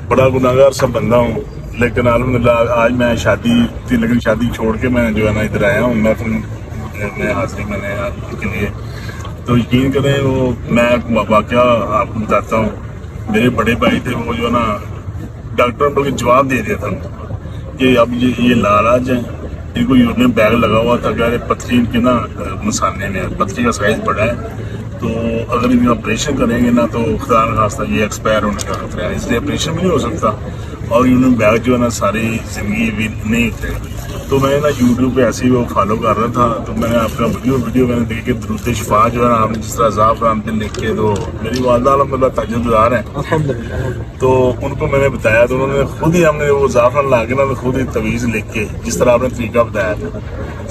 बड़ा गुनाहगार सा बंदा हूँ, लेकिन अल्हम्दुलिल्लाह आज मैं शादी थी, लेकिन शादी छोड़ के मैं जो है ना इधर आया हूँ महफिल में हाजिरी मैंने के लिए। तो यकीन करें वो मैं वाक़या आपको बताता हूँ। मेरे बड़े भाई थे, वो जो है ना डॉक्टर ने बल्कि जवाब दे दिया था कि अब ये लालाज है, इनको यूरिन बैग लगा हुआ था, क्या पथरी इनके ना मसाने में, पथरी का साइज बड़ा है, तो अगर इनका ऑपरेशन करेंगे ना तो खुदा न खास्ता ये एक्सपायर होने का खतरा है, इसलिए ऑपरेशन भी नहीं हो सकता और यूरिन बैग जो है ना सारी ज़िंदगी भी नहीं उतरेगा। तो मैं ना यूट्यूब पे ऐसे ही वो फॉलो कर रहा था, तो मैंने आपका वीडियो मैंने देख के दुरूद शिफा जो है ना आपने जिस तरह ज़ाफ़रान पे लिख के, तो मेरी वालदा अल्हम्दुलिल्लाह तहज्जुदगार हैं, तो उनको मैंने बताया, तो उन्होंने खुद ही हमने वो ज़ाफ़रान ला के ना तो खुद ही तवीज़ लिख के जिस तरह आपने तरीका बताया था,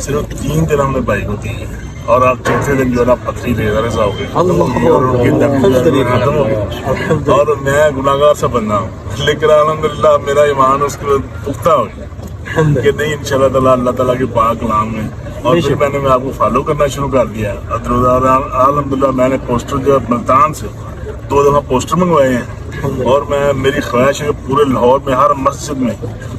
सिर्फ 3 दिन हमने भाई को दी है और आप चौथे दिन जो है ना पथरी लेकर जाओगे और उनकी दम खत्म हो गई। और मैं गुनाहगार सा बंदा हूँ, लेकिन अल्हम्दुलिल्लाह मेरा ईमान उसके पुख्ता हो गया कि नहीं इंशाल्लाह ताला अल्लाह ताला के पाक कलाम में। और फिर मैंने आपको फॉलो करना शुरू कर दिया। अल्हम्दुलिल्लाह मैंने पोस्टर जो है मुल्तान से 2 दफ़ा पोस्टर मंगवाए हैं और मैं मेरी ख्वाहिश है कि पूरे लाहौर में हर मस्जिद में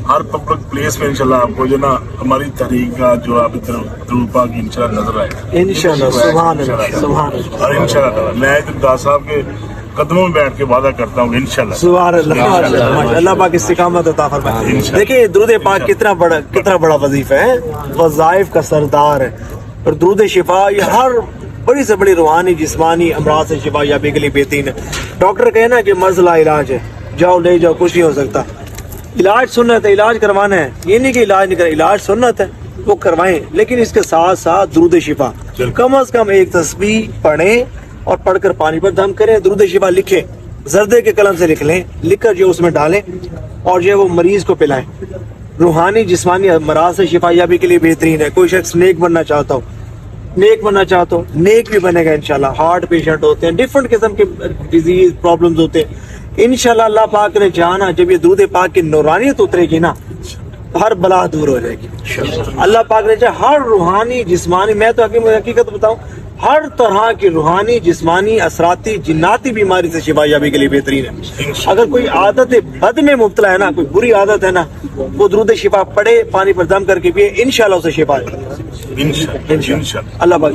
हर पब्लिक प्लेस में इंशाल्लाह आपको जो ना हमारी तहरीक का जो आप दुरूद पाक की इंशाल्लाह नजर आएगा इंशाल्लाह। सुभान अल्लाह, सुभान अल्लाह। और इंशाल्लाह मैं इब्तिदा साहब के कदमों में बैठ के वादा करता हूँ इंशाल्लाह। सुभान अल्लाह, अल्लाह पाक इस्तिकामत अता फरमाए। देखिए दुरूद पाक कितना बड़ा वजीफा है, वज़ाइफ का सरदार है। और दुरूद शिफा ये हर बड़ी से बड़ी रूहानी जिस्मानी अमराज से शिफा याबी के लिए बेहतरीन है। डॉक्टर कहे ना कि मर्ज ला इलाज है, जाओ ले जाओ, कुछ नहीं हो सकता। इलाज सुन्नत है, इलाज करवाना है, ये नहीं कि इलाज नहीं कर, इलाज सुन्नत है वो करवाएं, लेकिन इसके साथ साथ दुरूद शिफा कम अज कम एक तस्बीह पढ़ें और पढ़कर पानी पर दम करें। दुरूद शिफा लिखें, जर्दे के कलम से लिख लें, लिखकर जो उसमें डालें और जो वो मरीज को पिलाएं। रूहानी जिस्मानी अमराज से शिफा याबी के लिए बेहतरीन है। कोई शख्स नेक बनना चाहता हो, नेक भी बनेगा इंशाल्लाह। हार्ट पेशेंट होते हैं, डिफरेंट किस्म के डिजीज प्रॉब्लम्स होते हैं, इंशाल्लाह अल्लाह पाक ने चाहा जब ये दुरूद पाक की नूरानियत उतरेगी ना हर बला दूर हो जाएगी। अल्लाह पाक ने चाहा हर रूहानी जिस्मानी, मैं तो हकीकत बताऊं, हर तरह की रूहानी जिस्मानी असराती जिन्नाती बीमारी से शिफा याबी के लिए बेहतरीन है। अगर कोई आदत बद में मुब्तला है ना, कोई बुरी आदत है ना, वो दुरूद शिफा पढ़े, पानी पर दम करके पिए, इंशाल्लाह उसे शिफा है इंशाल्लाह। अल्लाह पाक